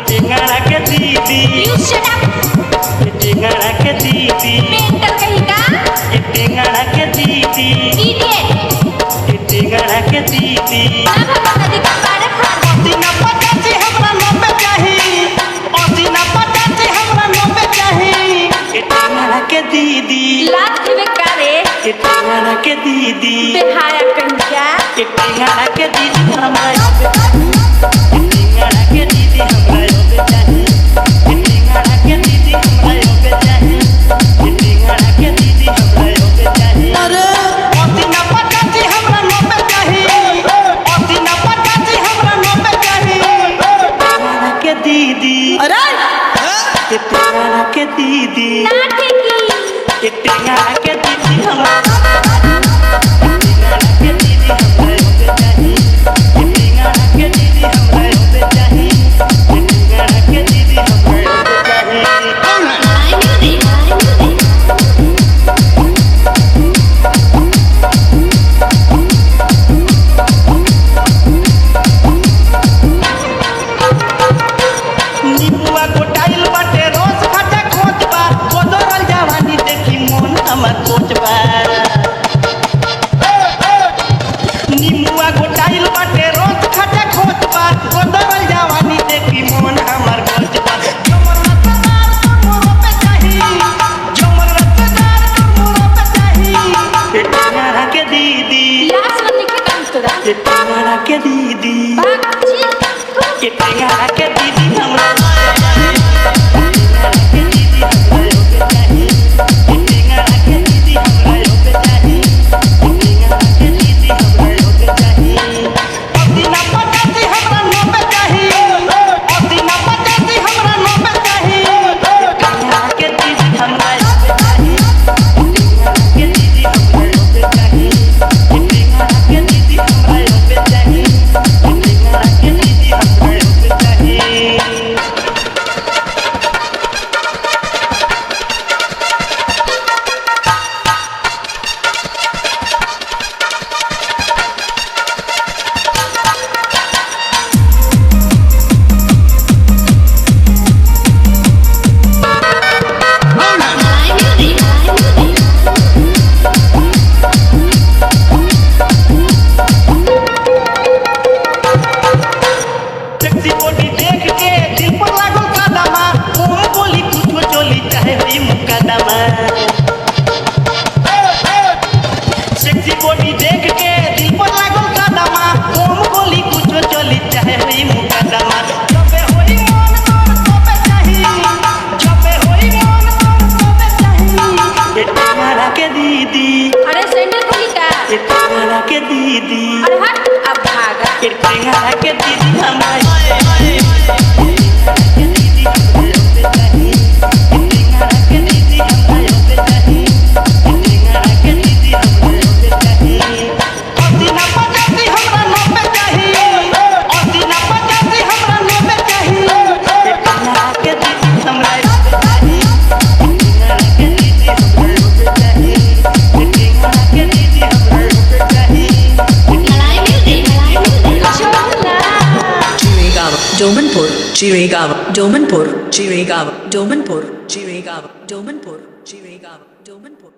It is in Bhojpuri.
टेंगड़ा के दीदी You shut up! टेंगड़ा के दीदी Mental कहीं का? टेंगड़ा के दीदी Idiot! टेंगड़ा के दीदी ना भगवान नदी का पार खाना। सीना पचासी हमरा नब्बे चाही सीना पचासी हमरा नब्बे चाही टेंगड़ा के दीदी लात के बेकारे टेंगड़ा के दीदी बेहाया कंजा टेंगड़ा के दीदी हमरा टेंगड़ा के दीदी हमरा योगे चाही टेंगड़ा के दीदी हमरा योगे चाही टेंगड़ा के दीदी हमरा योगे चाही अरे सीना पचासी हमरा नब्बे चाही सीना पचासी हमरा नब्बे चाही टेंगड़ा के दीदी अरे टेंगड़ा के दीदी ना ठेकी टेंगड़ा के दीदी हमरा टेंगड़ा के दीदी हमरा योगे चाही टेंगड़ा के दीदी हमरा योगे चाही टेंगड़ा के दीदी हमरा योगे चाही नीबुआ गोटाइल बाटे रोज खटा खोज बा गोदरल जवानी देखी मन हमर कोच बा नीबुआ गोटाइल बाटे रोज खटा खोज बा गोदरल जवानी देखी मन हमर कोच बा झमर रसदार तो मोरो पे चाही झमर रसदार तो मोरो पे चाही टेंगड़ा के दीदी लास्ट में लिखे काम तोरा टेंगड़ा के दीदी भाग जी टेंगड़ा के दीदी हमरा टेंगड़ा के दीदी हमरा योगे चाही टेंगड़ा के दीदी हमरा योगे चाही टेंगड़ा के दीदी हमरा योगे चाही सीना पचासी हमरा नब्बे चाही सीना पचासी हमरा नब्बे चाही टेंगड़ा के दीदी हमरा योगे चाही टेंगड़ा के दीदी हमरा योगे चाही टेंगड़ा के दीदी हमरा योगे चाही टेंगड़ा के दीदी हमरा योगे चाही सेक्सी बॉडी देख के दिल पर लागल कदमा मुंह बोली कुछो चोली चाहे होई मुकदमा सेक्सी बॉडी देख के दिल पर लागल कदमा मुंह बोली कुछो चोली चाहे होई मुकदमा जबे होई मन तोर तबे चाही जबे होई मन तोर तबे चाही टेंगड़ा के दीदी अरे सैंडल खोली का टेंगड़ा के दीदी अरे हट अब भागा टेंगड़ा के दीदी हमरा टेंगड़ा के दीदी हमरा योगे चाही टेंगड़ा के दीदी हमरा योगे चाही टेंगड़ा के दीदी हमरा योगे चाही सीना पचासी हमरा नब्बे चाही सीना पचासी हमरा नब्बे चाही टेंगड़ा के दीदी हमरा योगे चाही टेंगड़ा के दीदी हमरा योगे चाही टेंगड़ा के दीदी हमरा योगे चाही Chirigava, Domanpur, Chirigava, Domanpur, Chirigava, Domanpur, Chirigava, Domanpur.